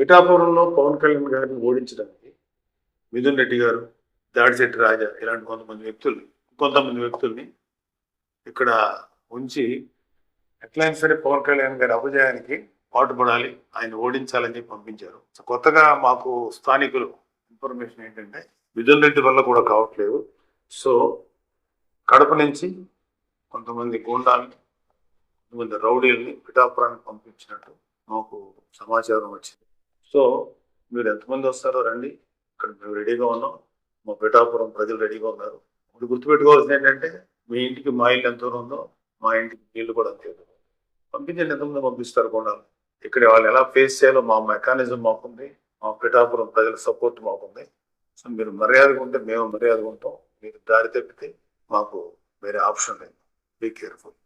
పిఠాపురంలో పవన్ కళ్యాణ్ గారిని ఓడించడానికి మిథున్ రెడ్డి గారు, దాడిశెట్టి రాజా ఇలాంటి కొంతమంది వ్యక్తుల్ని ఇక్కడ ఉంచి ఎట్లయినా సరే పవన్ కళ్యాణ్ గారి అపజయానికి పాటుపడాలి, ఆయన ఓడించాలని చెప్పి పంపించారు. సో కొత్తగా మాకు స్థానికులు ఇన్ఫర్మేషన్ ఏంటంటే మిథున్ రెడ్డి వల్ల కూడా కావట్లేదు. సో కడప నుంచి కొంతమంది గూండాల్ని, కొంతమంది రౌడీల్ని పిఠాపురానికి పంపించినట్టు మాకు సమాచారం వచ్చింది. సో మీరు ఎంతమంది వస్తారో రండి, ఇక్కడ మేము రెడీగా ఉన్నాం, మా పిఠాపురం ప్రజలు రెడీగా ఉన్నారు. ఇప్పుడు గుర్తుపెట్టుకోవాల్సింది ఏంటంటే మీ ఇంటికి మా ఇల్లు ఎంత ఉందో మా ఇంటికి వీళ్ళు కూడా అంతే. పంపించండి, ఎంతమంది పంపిస్తారు గూండాలు. ఇక్కడ వాళ్ళు ఎలా ఫేస్ చేయాలో మా మెకానిజం మాకుంది, మా పిఠాపురం ప్రజల సపోర్ట్ మాకుంది. సో మీరు మర్యాదగా ఉంటే మేము మర్యాదగా ఉంటాం, మీరు దారి తప్పితే మాకు వేరే ఆప్షన్ లేదు. Be careful.